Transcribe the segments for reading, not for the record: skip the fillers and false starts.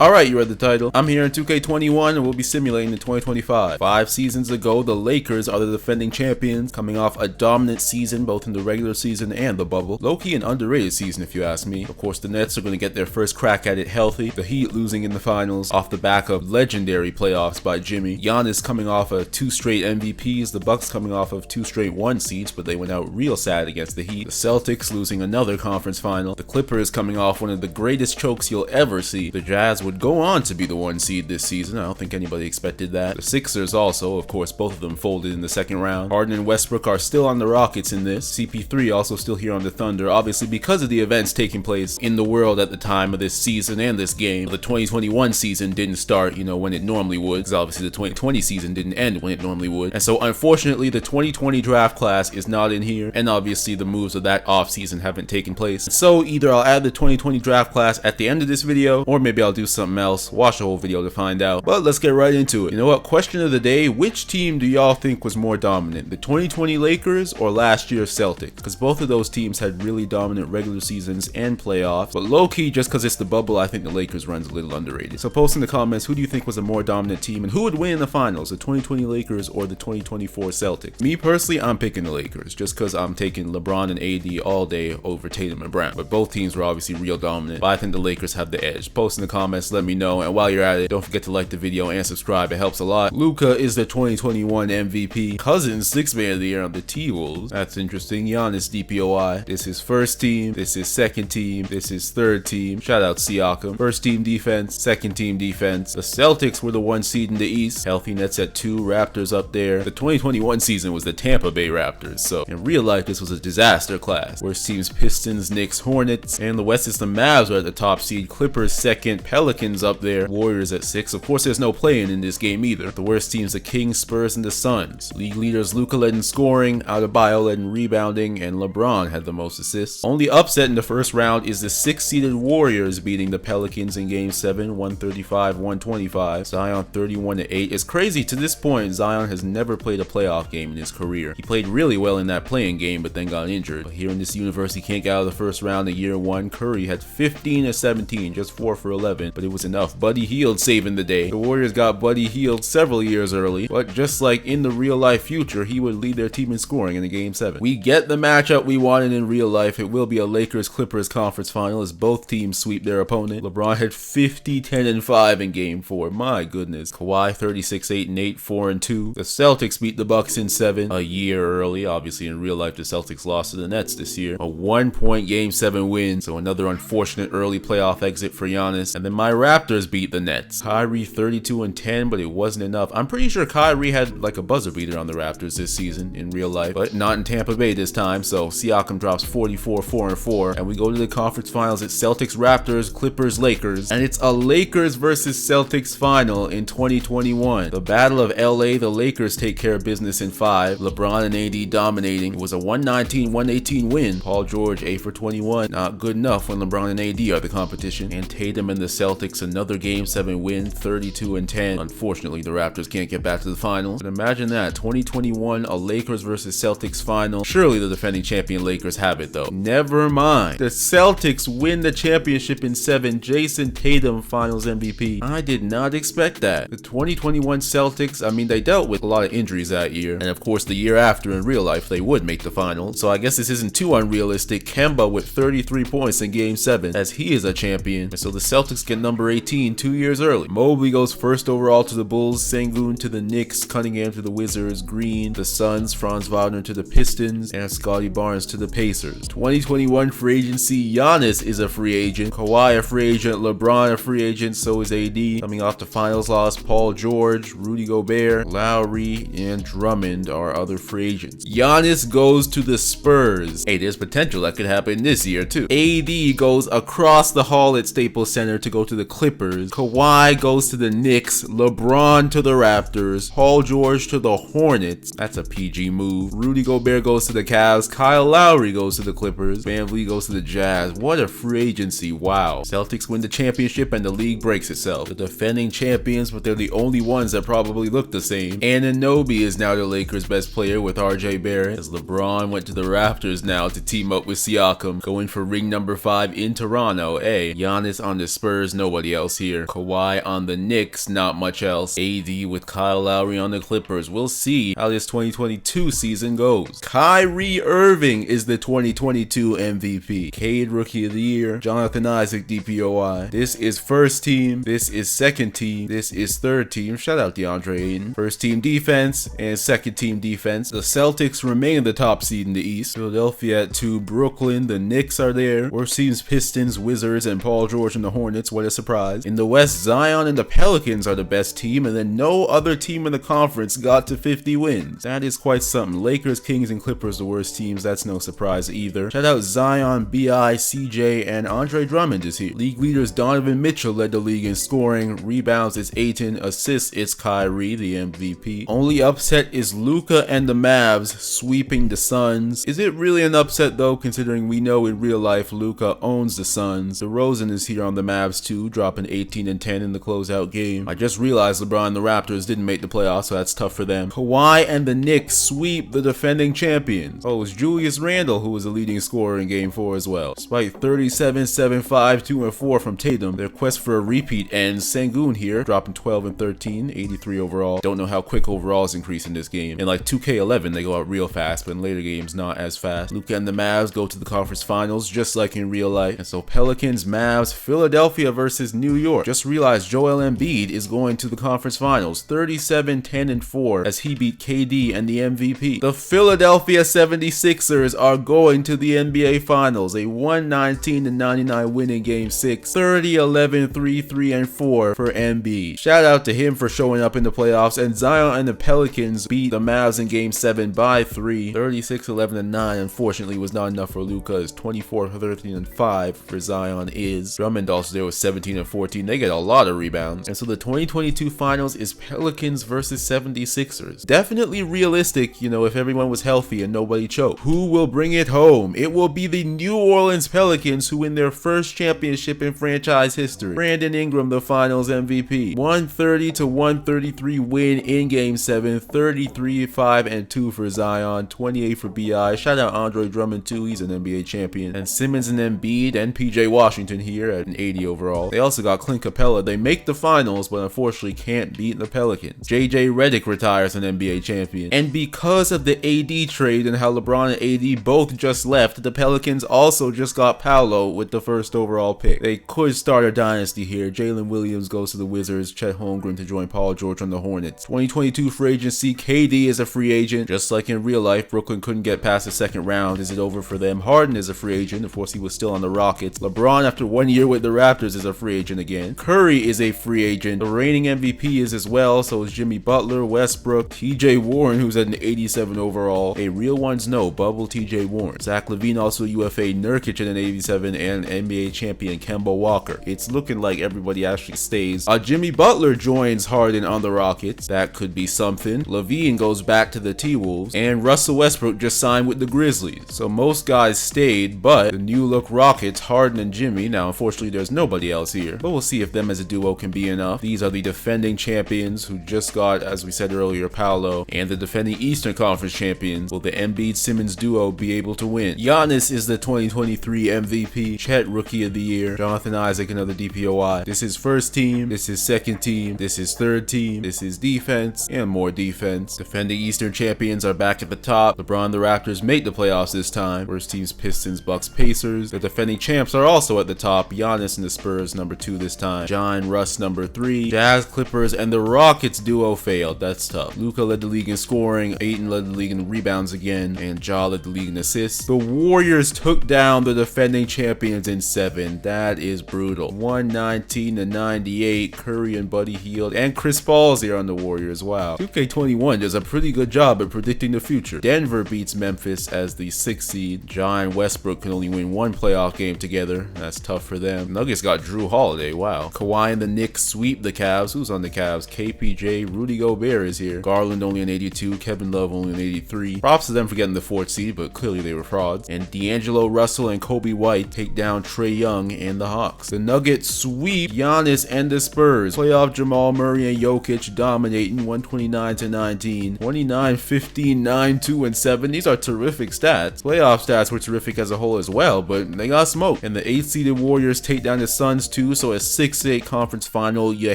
Alright, you read the title. I'm here in 2K21 and we'll be simulating the 2025. 5 seasons ago, the Lakers are the defending champions, coming off a dominant season both in the regular season and the bubble. Low-key an underrated season if you ask me. Of course, the Nets are going to get their first crack at it healthy. The Heat losing in the finals off the back of legendary playoffs by Jimmy. Giannis coming off of 2 straight MVPs. The Bucks coming off of 2 straight 1 seeds, but they went out real sad against the Heat. The Celtics losing another conference final. The Clippers coming off one of the greatest chokes you'll ever see. The Jazz would go on to be the 1 seed this season. I don't think anybody expected that. The Sixers also, of course, both of them folded in the second round. Harden and Westbrook are still on the Rockets in this. CP3 also still here on the Thunder, obviously because of the events taking place in the world at the time of this season and this game. The 2021 season didn't start, when it normally would, because obviously the 2020 season didn't end when it normally would. And so unfortunately, the 2020 draft class is not in here, and obviously the moves of that offseason haven't taken place. So either I'll add the 2020 draft class at the end of this video, or maybe I'll do something else. Watch the whole video to find out. But let's get right into it. You know what? Question of the day: which team do y'all think was more dominant, the 2020 Lakers or last year's Celtics? Because both of those teams had really dominant regular seasons and playoffs. But low-key, just because it's the bubble, I think the Lakers run's a little underrated. So post in the comments, who do you think was a more dominant team and who would win in the finals, the 2020 Lakers or the 2024 Celtics? Me personally, I'm picking the Lakers just because I'm taking LeBron and AD all day over Tatum and Brown. But both teams were obviously real dominant. But I think the Lakers have the edge. Post in the comments, let me know. And while you're at it, don't forget to like the video and subscribe. It helps a lot. Luka is the 2021 MVP. Cousins 6th man of the year on the T-Wolves. That's interesting. Giannis DPOI. This is first team. This is second team. This is third team. Shout out Siakam. First team defense. Second team defense. The Celtics were the 1 seed in the East. Healthy Nets at 2. Raptors up there. The 2021 season was the Tampa Bay Raptors. So in real life, this was a disaster class. Worst teams: Pistons, Knicks, Hornets. And the West is the Mavs are at the top seed. Clippers second. Pelicans up there. Warriors at 6. Of course, there's no play-in in this game either. The worst teams: the Kings, Spurs, and the Suns. League leaders: Luka led in scoring, Adebayo led in rebounding, and LeBron had the most assists. Only upset in the first round is the 6-seeded Warriors beating the Pelicans in Game 7, 135-125. Zion 31-8. It's crazy, to this point, Zion has never played a playoff game in his career. He played really well in that playing game, but then got injured. But here in this universe, he can't get out of the first round in year 1. Curry had 15-17, just 4 for 11, but it was enough. Buddy Hield saving the day. The Warriors got Buddy Hield several years early, but just like in the real life future, he would lead their team in scoring in the Game 7. We get the matchup we wanted in real life. It will be a Lakers-Clippers conference final as both teams sweep their opponent. LeBron had 50, 10, and 5 in Game 4. My goodness. Kawhi 36, 8, and 8, 4, and 2. The Celtics beat the Bucks in 7 a year early. Obviously, in real life, the Celtics lost to the Nets this year. A 1-point Game 7 win, so another unfortunate early playoff exit for Giannis. And then my Raptors beat the Nets. Kyrie 32 and 10, but it wasn't enough. I'm pretty sure Kyrie had like a buzzer beater on the Raptors this season in real life, but not in Tampa Bay this time. So Siakam drops 44, 4, and 4, and we go to the conference finals. It's Celtics, Raptors, Clippers, Lakers, and it's a Lakers versus Celtics final in 2021. The Battle of LA, the Lakers take care of business in 5. LeBron and AD dominating. It was a 119-118 win. Paul George 8 for 21. Not good enough when LeBron and AD are the competition. And Tatum and the Celtics, another Game 7 win, 32 and 10. Unfortunately, the Raptors can't get back to the finals. But imagine that, 2021, a Lakers versus Celtics final. Surely the defending champion Lakers have it though. Never mind. The Celtics win the championship in 7. Jason Tatum finals MVP. I did not expect that. The 2021 Celtics, I mean, they dealt with a lot of injuries that year. And of course, the year after in real life, they would make the final. So I guess this isn't too unrealistic. Kemba with 33 points in Game 7 as he is a champion. And so the Celtics get number 18 2 years early. Mobley goes first overall to the Bulls, Sengun to the Knicks, Cunningham to the Wizards, Green, the Suns, Franz Wagner to the Pistons, and Scotty Barnes to the Pacers. 2021 free agency: Giannis is a free agent, Kawhi a free agent, LeBron a free agent, so is AD. Coming off the finals loss, Paul George, Rudy Gobert, Lowry, and Drummond are other free agents. Giannis goes to the Spurs. Hey, there's potential that could happen this year too. AD goes across the hall at Staples Center to go to the Clippers. Kawhi goes to the Knicks, LeBron to the Raptors, Paul George to the Hornets. That's a PG move. Rudy Gobert goes to the Cavs, Kyle Lowry goes to the Clippers, VanVleet goes to the Jazz. What a free agency, wow. Celtics win the championship and the league breaks itself. The defending champions, but they're the only ones that probably look the same. Anunoby is now the Lakers' best player with RJ Barrett, as LeBron went to the Raptors now to team up with Siakam, going for ring number 5 in Toronto. Hey, Giannis on the Spurs, no nobody else here. Kawhi on the Knicks, not much else. AD with Kyle Lowry on the Clippers. We'll see how this 2022 season goes. Kyrie Irving is the 2022 MVP. Cade Rookie of the Year. Jonathan Isaac DPOY. This is first team. This is second team. This is third team. Shout out DeAndre Ayton. First team defense and second team defense. The Celtics remain the top seed in the East. Philadelphia at 2. Brooklyn. The Knicks are there. Worst teams Pistons, Wizards, and Paul George and the Hornets. What a surprise. In the West, Zion and the Pelicans are the best team, and then no other team in the conference got to 50 wins. That is quite something. Lakers, Kings, and Clippers the worst teams. That's no surprise either. Shout out Zion, B.I., CJ, and Andre Drummond is here. League leaders Donovan Mitchell led the league in scoring. Rebounds is Ayton. Assists is Kyrie, the MVP. Only upset is Luka and the Mavs sweeping the Suns. Is it really an upset though, considering we know in real life Luka owns the Suns? DeRozan is here on the Mavs too, dropping 18 and 10 in the closeout game. I just realized LeBron and the Raptors didn't make the playoffs, so that's tough for them. Kawhi and the Knicks sweep the defending champions. Oh, it's Julius Randle who was the leading scorer in game 4 as well. Despite 37, 7, 5, 2, and 4 from Tatum, their quest for a repeat ends. Sengun here, dropping 12 and 13, 83 overall. Don't know how quick overalls increase in this game. In like 2K11, they go out real fast, but in later games, not as fast. Luka and the Mavs go to the conference finals, just like in real life. And so Pelicans, Mavs, Philadelphia versus New York. Just realized Joel Embiid is going to the conference finals, 37, 10, and 4, as he beat KD and the MVP. The Philadelphia 76ers are going to the NBA Finals, a 119-99 win in Game 6, 30, 11, 3, 3, and 4 for Embiid. Shout out to him for showing up in the playoffs, and Zion and the Pelicans beat the Mavs in Game 7 by 3, 36, 11, and 9. Unfortunately, was not enough for Luka. It's 24, 13, and 5 for Zion is. Drummond also there with 17 and 14. They get a lot of rebounds. And so the 2022 Finals is Pelicans versus 76ers. Definitely realistic, you know, if everyone was healthy and nobody choked. Who will bring it home? It will be the New Orleans Pelicans, who win their first championship in franchise history. Brandon Ingram, the Finals MVP. 130-133 win in Game 7. 33, 5, and 2 for Zion. 28 for B.I. Shout out Andre Drummond too. He's an NBA champion. And Simmons and Embiid and PJ Washington here at an 80 overall. They also got Clint Capella. They make the finals, but unfortunately can't beat the Pelicans. JJ Redick retires an NBA champion. And because of the AD trade and how LeBron and AD both just left, the Pelicans also just got Paolo with the first overall pick. They could start a dynasty here. Jalen Williams goes to the Wizards. Chet Holmgren to join Paul George on the Hornets. 2022 free agency. KD is a free agent. Just like in real life, Brooklyn couldn't get past the second round. Is it over for them? Harden is a free agent. Of course, he was still on the Rockets. LeBron, after 1 year with the Raptors, is a free agent again. Curry is a free agent. The reigning MVP is as well. So is Jimmy Butler, Westbrook, TJ Warren, who's at an 87 overall. A real ones know, bubble TJ Warren. Zach LaVine also UFA. Nurkic at an 87, and NBA champion Kemba Walker. It's looking like everybody actually stays. Jimmy Butler joins Harden on the Rockets. That could be something. LaVine goes back to the T-Wolves, and Russell Westbrook just signed with the Grizzlies. So most guys stayed, but the new look Rockets, Harden and Jimmy. Now unfortunately there's nobody else here, but we'll see if them as a duo can be enough. These are the defending champions who just got, as we said earlier, Paolo, and the defending Eastern Conference champions. Will the Embiid-Simmons duo be able to win? Giannis is the 2023 MVP. Chet Rookie of the Year. Jonathan Isaac another DPOY. This is first team. This is second team. This is third team. This is defense and more defense. Defending Eastern champions are back at the top. LeBron and the Raptors make the playoffs this time. Worst teams Pistons, Bucks, Pacers. The defending champs are also at the top. Giannis and the Spurs number 2 this time. John Russ number 3. Jazz, Clippers, and the Rockets duo failed. That's tough. Luka led the league in scoring. Ayton led the league in rebounds again, and Ja led the league in assists. The Warriors took down the defending champions in 7. That is brutal. 119-98. Curry and Buddy Hield and Chris Paul's here on the Warriors. Wow. 2K21 does a pretty good job at predicting the future. Denver beats Memphis as the 6th seed. Ja and Westbrook can only win 1 playoff game together. That's tough for them. Nuggets got Drew Holiday. Wow. Kawhi and the Knicks sweep the Cavs. Who's on the Cavs? KPJ. Rudy Gobert is here. Garland only an 82. Kevin Love only an 83. Props to them for getting the 4th seed, but clearly they were frauds. And D'Angelo Russell and Kobe White take down Trae Young and the Hawks. The Nuggets sweep Giannis and the Spurs. Playoff Jamal Murray and Jokic dominating 129-19. 29, 15, 9, 2, and 7. These are terrific stats. Playoff stats were terrific as a whole as well, but they got smoked. And the 8th seeded Warriors take down the Suns 2, so a 6-8 conference final. You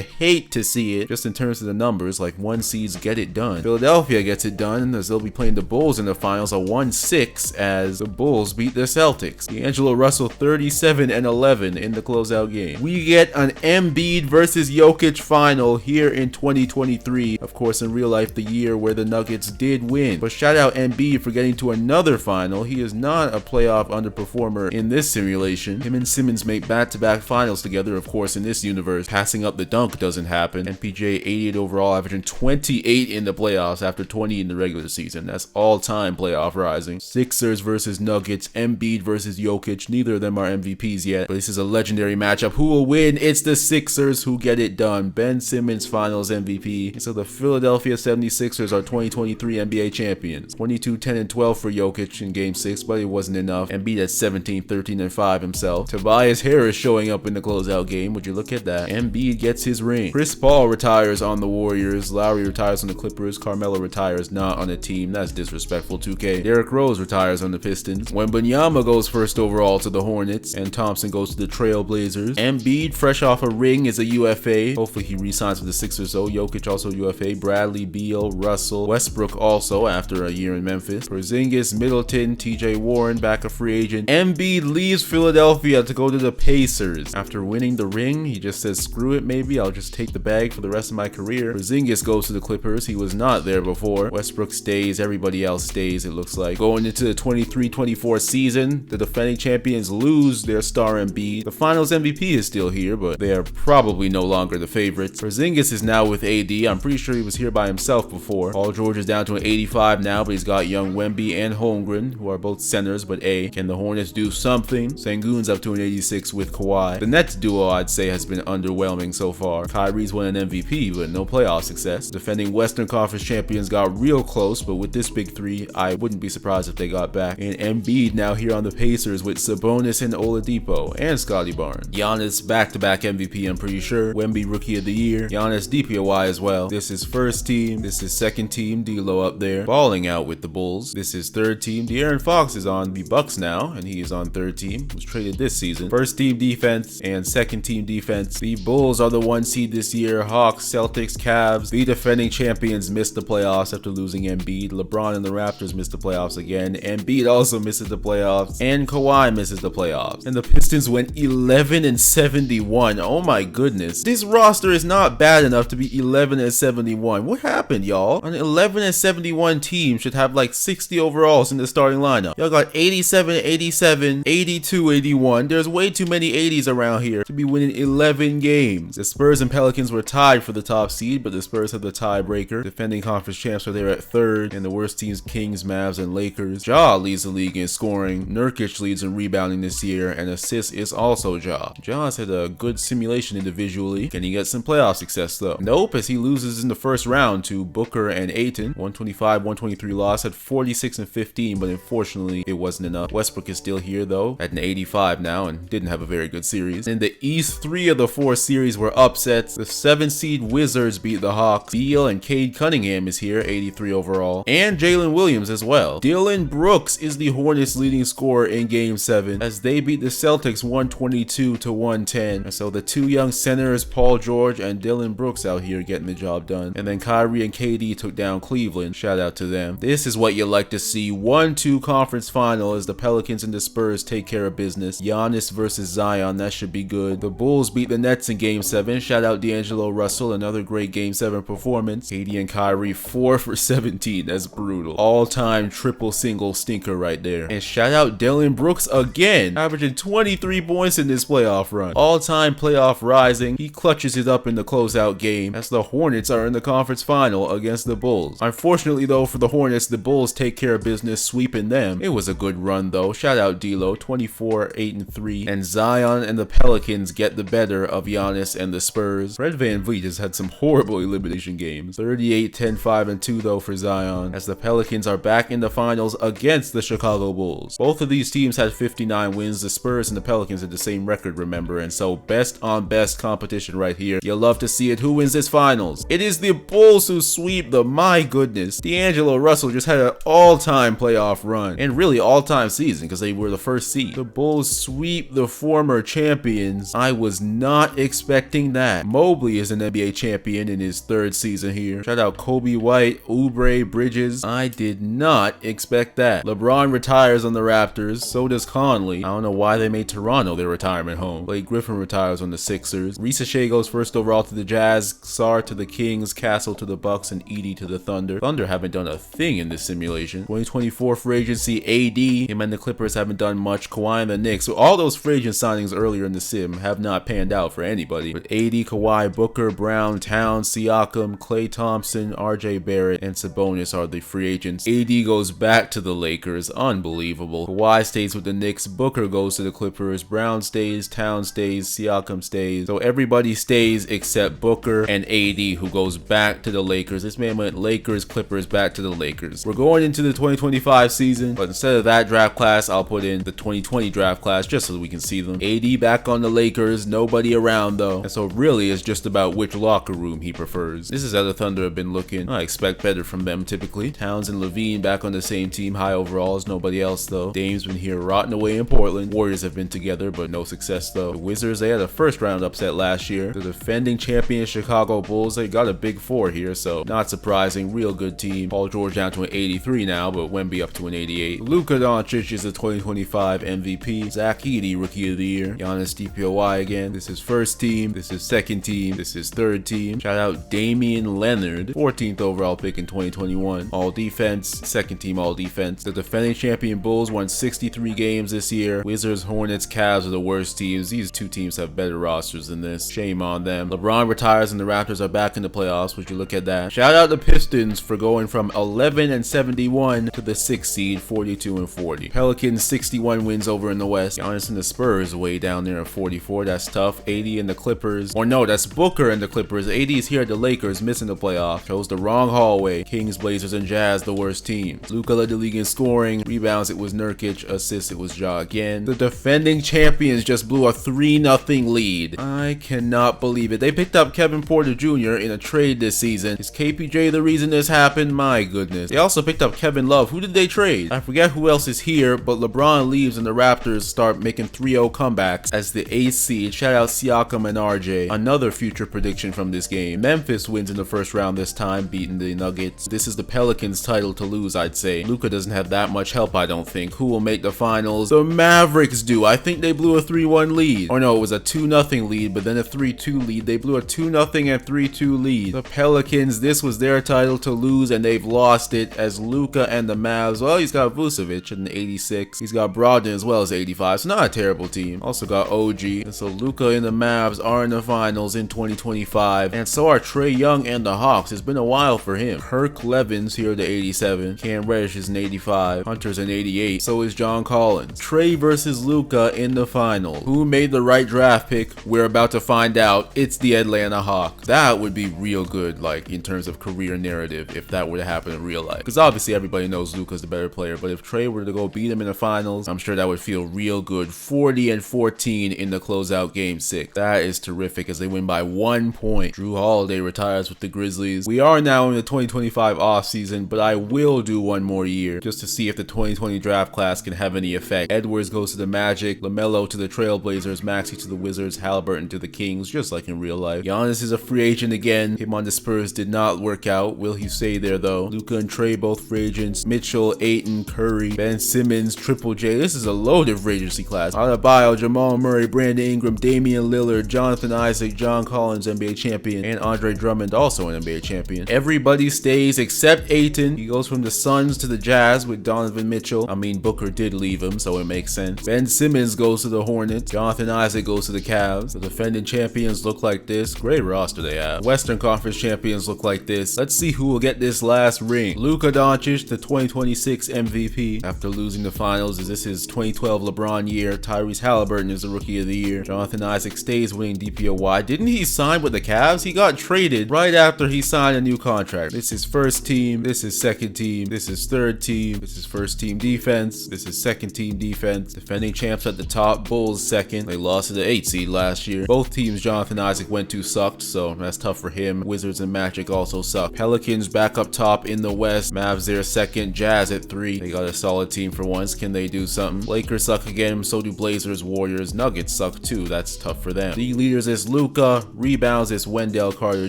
hate to see it, just in terms of the numbers, like 1 seeds get it done. Philadelphia gets it done as they'll be playing the Bulls in the finals, a 1-6 as the Bulls beat the Celtics. D'Angelo Russell 37-11 in the closeout game. We get an Embiid versus Jokic final here in 2023. Of course, in real life, the year where the Nuggets did win. But shout out Embiid for getting to another final. He is not a playoff underperformer in this simulation. Him and Simmons make back-to-back finals together. Of course, in this universe, passing up the dunk doesn't happen. MPJ 88 overall, averaging 28 in the playoffs after 20 in the regular season. That's all-time playoff rising. Sixers versus Nuggets, Embiid versus Jokic. Neither of them are MVPs yet, but this is a legendary matchup. Who will win? It's the Sixers who get it done. Ben Simmons finals MVP. And so the Philadelphia 76ers are 2023 NBA champions. 22, 10, and 12 for Jokic in game 6, but it wasn't enough. Embiid at 17, 13, and 5 himself. Tobias Harris showing up in the closeout game. Would you look at that? Embiid gets his ring. Chris Paul retires on the Warriors. Lowry retires on the Clippers. Carmelo retires not on the team. That's disrespectful, 2K. Derrick Rose retires on the Pistons. Wembanyama goes first overall to the Hornets, and Thompson goes to the Trailblazers. Embiid, fresh off a ring, is a UFA. Hopefully he re-signs with the Sixers though. Jokic also UFA. Bradley, Beal, Russell, Westbrook also after a year in Memphis. Porzingis, Middleton, TJ Warren back a free agent. Embiid leaves Philadelphia to go to the Pacers. After winning the ring, he just says, screw it, maybe I'll just take the bag for the rest of my career. Porzingis goes to the Clippers. He was not there before. Westbrook stays. Everybody else stays, it looks like. Going into the 23-24 season, the defending champions lose their star Embiid. The finals MVP is still here, but they are probably no longer the favorites. Porzingis is now with AD. I'm pretty sure he was here by himself before. Paul George is down to an 85 now, but he's got young Wemby and Holmgren, who are both centers, but can the Hornets do something? Sengun's up to an 86 with Kawhi. The Nets duo, I'd say, has been underwhelming so far. Kyrie's won an MVP, but no playoff success. Defending Western Conference champions got real close, but with this big three, I wouldn't be surprised if they got back. And Embiid now here on the Pacers with Sabonis and Oladipo and Scotty Barnes. Giannis back-to-back MVP, I'm pretty sure. Wemby Rookie of the Year. Giannis DPOY as well. This is first team. This is second team. D'Lo up there, balling out with the Bulls. This is third team. De'Aaron Fox is on the Bucks now, and he is on third team. Was traded this season. First team defense and second team defense. The Bulls are the 1 seed this year. Hawks, Celtics, Cavs. The defending champions missed the playoffs after losing Embiid. LeBron and the Raptors missed the playoffs again. Embiid also misses the playoffs, and Kawhi misses the playoffs. And the Pistons went 11-71. Oh my goodness. This roster is not bad enough to be 11-71. What happened, y'all? An 11-71 team should have like 60 overalls in the starting lineup. Y'all got 87-87, 82-81. There's way too many 80s around here to be winning 11 games. The Spurs and Pelicans were tied for the top seed, but the Spurs have the tiebreaker. Defending conference champs are there at third, and the worst teams, Kings, Mavs, and Lakers. Ja leads the league in scoring. Nurkic leads in rebounding this year, and assists is also Ja. Ja's had a good simulation individually. Can he get some playoff success though? Nope, as he loses in the first round to Booker and Ayton. 125-123 loss, at 46-15, but unfortunately it wasn't enough. Westbrook is still here though, at an 85 now, and didn't have a very good series. In the East, 3 of the 4 series were upsets. The 7 seed Wizards beat the Hawks. Beal and Cade Cunningham is here, 83 overall, and Jalen Williams as well. Dylan Brooks is the Hornets leading scorer in game 7 as they beat the Celtics 122-110. And so the 2 young centers, Paul George and Dylan Brooks, out here getting the job done. And then Kyrie and KD took down Cleveland. Shout out to them. This is what you like to see. 1-2 conference final as the Pelicans and the Spurs take care of business. Giannis versus Zion, that should be good. The Bulls beat the Nets in game 7. Shout out D'Angelo Russell, another great game 7 performance. KD and Kyrie 4 for 17. That's brutal. All-time triple single stinker right there. And shout out Dylan Brooks again, averaging 23 points in this playoff run. All-time playoff rising. He clutches it up in the closeout game as the Hornets are in the conference final against the Bulls. Unfortunately though for the Hornets, the Bulls take care of business, sweeping them. It was a good run though. Shout out D'Lo, 24-8-3. And Zion and the Pelicans get the better of Giannis and the Spurs. Fred VanVleet has had some horrible elimination games. 38-10-5-2 though for Zion, as the Pelicans are back in the finals against the Chicago Bulls. Both of these teams had 59 wins. The Spurs and the Pelicans had the same record, remember, and so best on best competition right here. You'll love to see it. Who wins this finals? It is the Bulls who sweep the, my goodness. D'Angelo Russell just had an all-time playoff run, and really all-time season because they were the first seed. The Bulls sweep the former champions Simmons. I was not expecting that. Mobley is an NBA champion in his 3rd season here. Shout out Kobe White, Oubre, Bridges. I did not expect that. LeBron retires on the Raptors. So does Conley. I don't know why they made Toronto their retirement home. Blake Griffin retires on the Sixers. Risa Shea goes 1st overall to the Jazz. Sar to the Kings. Castle to the Bucks. And Edey to the Thunder. Thunder haven't done a thing in this simulation. 2024 free agency, AD. Him and the Clippers haven't done much. Kawhi and the Knicks. So all those free agent signings earlier in the sim have not panned out for anybody. But AD, Kawhi, Booker, Brown, Towns, Siakam, Klay Thompson, RJ Barrett, and Sabonis are the free agents. AD goes back to the Lakers. Unbelievable. Kawhi stays with the Knicks. Booker goes to the Clippers. Brown stays. Towns stays. Siakam stays. So everybody stays except Booker and AD, who goes back to the Lakers. This man went Lakers, Clippers, back to the Lakers. We're going into the 2025 season, but instead of that draft class, I'll put in the 2020 draft class just so we can see them. AD back on the Lakers. Nobody around though. And so really it's just about which locker room he prefers. This is how the Thunder have been looking. I expect better from them typically. Towns and Levine back on the same team. High overalls. Nobody else though. Dame's been here rotting away in Portland. Warriors have been together, but no success though. The Wizards, they had a 1st round upset last year. The defending champion Chicago Bulls, they got a big 4 here, so not surprising. Real good team. Paul George down to an 83 now, but Wemby up to an 88. Luka Doncic is the 2025 MVP. Zach Edey, Rookie of the Year. Giannis DPOY again. This is 1st team. This is 2nd team. This is 3rd team. Shout out Damian Leonard, 14th overall pick in 2021. All defense. 2nd team all defense. The defending champion Bulls won 63 games this year. Wizards, Hornets, Cavs are the worst teams. These 2 teams have better rosters than this. Shame on them. LeBron retires and the Raptors are back in the playoffs. Would you look at that? Shout out the Pistons for going from 11-71 to the 6th seed, 42-40. Pelicans 61 wins over in the West. Giannis and the Spurs way down there at 44. That's tough. AD and the Clippers. Or no, that's Booker and the Clippers. AD is here at the Lakers, missing the playoff. Chose the wrong hallway. Kings, Blazers, and Jazz, the worst teams. Luka led the league in scoring. Rebounds, it was Nurkic. Assists, it was Ja again. The defending champions just blew a 3-0 lead. I cannot believe it. They picked up Kevin Porter Jr. in a trade this season. Is KPJ the reason this happened? My goodness. They also picked up Kevin Love. Who did they trade? I forget who else is here, but LeBron leaves and the Raptors start making 3-0 comebacks as the 8th seed. Shout out Siakam and RJ. Another future prediction from this game. Memphis wins in the 1st round this time, beating the Nuggets. This is the Pelicans' title to lose, I'd say. Luka doesn't have that much help, I don't think. Who will make the finals? The Mavericks do. I think they blew a 3-1 lead. Or no, it was a 2-0 lead, but then a 3-2 lead. They blew a 2-0 and 3-2 lead. The Pelicans, this was their title to lose, and they've lost it as Luka and the Mavs. Well, he's got Vucevic at an 86. He's got Brogdon as well as 85. So not a terrible team. Also got OG. And so Luka and the Mavs are in the finals in 2025. And so are Trae Young and the Hawks. It's been a while for him. Kirk Levin's here to 87. Cam Reddish is an 85. Hunter's an 88. So is John Collins. Trae versus Luka in the final. Who made the right draft pick? We're about to find out. It's the Atlanta Hawks. That would be real good, like in terms of career narrative, if that were to happen in real life. Because obviously everybody knows Luka's the better player, but if Trae were to go beat him in the finals, I'm sure that would feel real good. 40-14 in the closeout game 6. That is terrific as they win by 1 point. Drew Holiday retires with the Grizzlies. We are now in the 2025 offseason, but I will do one more year just to see if the 2020 draft class can have any effect. Edwards goes to the Magic, LaMelo to the Trailblazers, Maxey to the Wizards, Halliburton to the Kings, just like in real life. Giannis is a free agent again. Him on the Spurs did not work out. Will he stay there though? Luka and Trae both free agents. Mitchell, Ayton, Curry, Ben Simmons, Triple J. This is a loaded free agency class. Adebayo, Jamal Murray, Brandon Ingram, Damian Lillard, Jonathan Isaac, John Collins, NBA champion, and Andre Drummond, also an NBA champion. Everybody stays except Ayton. He goes from the Suns to the Jazz with Donovan Mitchell. I mean, Booker did leave him, so it makes sense. Ben Simmons goes to the Hornets. Jonathan Isaac goes to the Cavs. The defending champions look like this. Great roster they have. Western Conference champions look like this. Let's see who will get this last ring. Luka Doncic, the 2026 MVP. After losing the finals, is this his 2012 LeBron year? Tyrese Halliburton is the Rookie of the Year. Jonathan Isaac stays winning DPOY. Didn't he sign with the Cavs? He got traded right after he signed a new contract. This is 1st team. This is 2nd team. This is 3rd team. This is 1st team defense. This is 2nd team defense. Defending champs at the top. Bulls 2nd. They lost to the 8th seed last year. Both teams Jonathan Isaac went to sucked, so that's tough for him. Wizards and Magic also suck. Pelicans back up top in the West. Mavs there 2nd. Jazz at 3. They got a solid team for once. Can they do something? Lakers suck again. So do Blazers, Warriors. Nuggets suck too. That's tough for them. League leaders is Luka, rebounds is Wendell Carter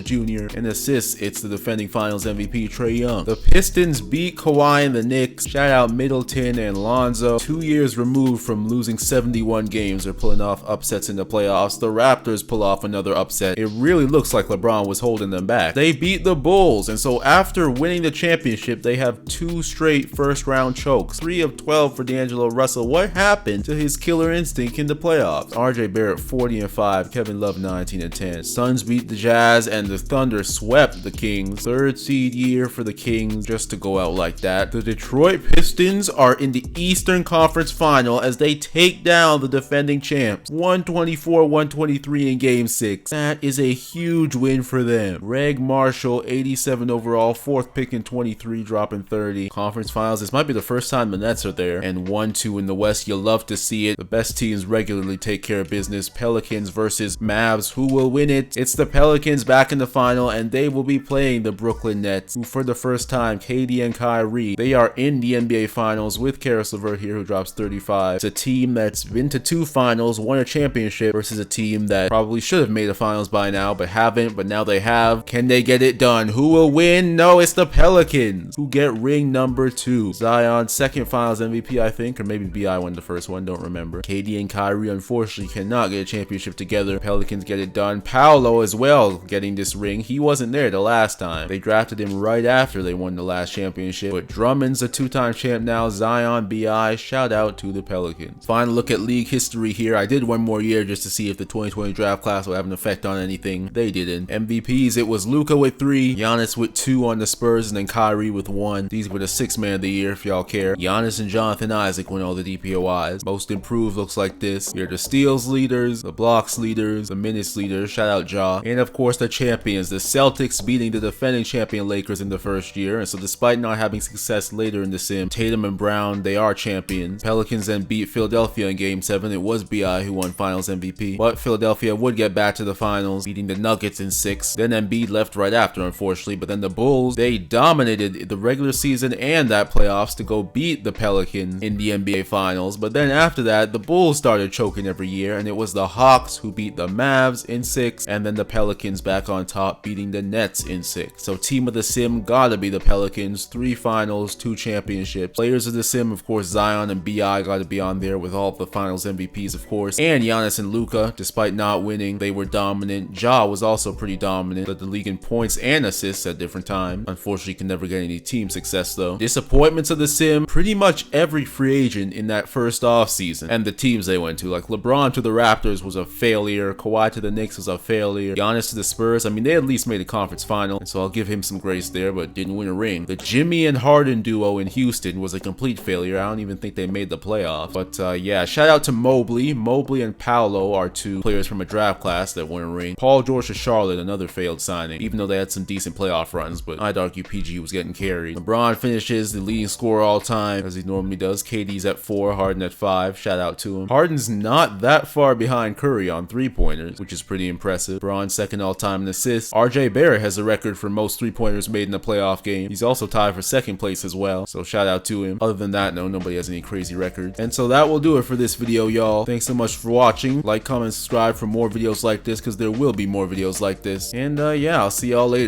Jr., and assists it's the defending finals MVP Trae Young. The Pistons beat Kawhi and the Knicks. Shout out Middleton and Lonzo. 2 years removed from losing 71 games, they're pulling off upsets in the playoffs. The Raptors pull off another upset. It really looks like LeBron was holding them back. They beat the Bulls, and so after winning the championship, they have 2 straight first round chokes. 3 of 12 for D'Angelo Russell. What happened to his killer instinct in the playoffs? RJ Barrett 40-5, Kevin Love 19-10. Suns beat the Jazz, and the Thunder swept the Kings. 3rd seed year for the Kings, just to go out like that. The Detroit Pistons are in the Eastern Conference Final as they take down the defending champs. 124-123 in Game 6. That is a huge win for them. Greg Marshall, 87 overall, 4th pick in 23, dropping 30. Conference Finals, this might be the first time the Nets are there. And 1-2 in the West, you love to see it. The best teams regularly take care of business. Pelicans versus Mavs. Who will win it? It's the Pelicans back in the final, and they will be playing the Brooklyn Nets, who for the first time, KD and Kyrie, they are in the NBA Finals with Karis LeVert here, who drops 35. It's a team that's been to 2 finals, won a championship, versus a team that probably should have made the finals by now, but haven't, but now they have. Can they get it done? Who will win? No, it's the Pelicans, who get ring number 2. Zion, 2nd finals MVP, I think, or maybe BI won the first one, don't remember. KD and Kyrie, unfortunately, cannot get a championship together. Pelicans get it done. Paolo as well getting this ring. He wasn't there the last time. They drafted him right after they won the last championship, but Drummond's a 2-time champ now. Zion, BI, shout out to the Pelicans. Final look at league history here. I did one more year just to see if the 2020 draft class would have an effect on anything. They didn't. MVPs, it was Luka with 3, Giannis with 2 on the Spurs, and then Kyrie with 1. These were the 6th man of the year if y'all care. Giannis and Jonathan Isaac win all the DPOIs. Most improved looks like this. Here are the steals leaders, the blocks leaders, the minutes leaders, shout out Ja, and of course the champions, the Celtics beating the defending champion Lakers in the first year. And so despite not having success later in the sim, Tatum and Brown, they are champions. Pelicans then beat Philadelphia in Game 7. It was BI who won Finals MVP, but Philadelphia would get back to the finals, beating the Nuggets in 6. Then Embiid left right after, unfortunately, but then the Bulls, they dominated the regular season and that playoffs to go beat the Pelicans in the NBA Finals. But then after that, the Bulls started choking every year, and it was the Hawks who beat the Mavs in 6, and then the Pelicans back on top, beating the Nets in 6. So team of the sim gotta be the Pelicans. 3 finals, 2 championships. Players of the sim, of course, Zion and BI gotta be on there with all of the finals MVPs, of course. And Giannis and Luka, despite not winning, they were dominant. Ja was also pretty dominant, led the league in points and assists at different times. Unfortunately, can never get any team success though. Disappointments of the sim, pretty much every free agent in that first offseason, and the teams they went to. Like LeBron to the Raptors was a failure. Kawhi to the Knicks was a failure. Giannis to the Spurs, I mean, they at least made a conference final, and so I'll give him some grace there, but didn't win a ring. The Jimmy and Harden duo in Houston was a complete failure. I don't even think they made the playoffs. But yeah, shout out to Mobley. Mobley and Paolo are 2 players from a draft class that won a ring. Paul George to Charlotte, another failed signing, even though they had some decent playoff runs, but I'd argue PG was getting carried. LeBron finishes the leading scorer all time, as he normally does. KD's at 4, Harden at 5. Shout out to him. Harden's not that far behind Curry on 3-pointers, which is pretty impressive. Bron 2nd all time in assists. RJ Barrett has a record for most 3-pointers made in a playoff game. He's also tied for 2nd place as well, so shout out to him. Other than that, no, nobody has any crazy records. And so that will do it for this video, y'all. Thanks so much for watching. Like, comment, subscribe for more videos like this, because there will be more videos like this. And yeah, I'll see y'all later.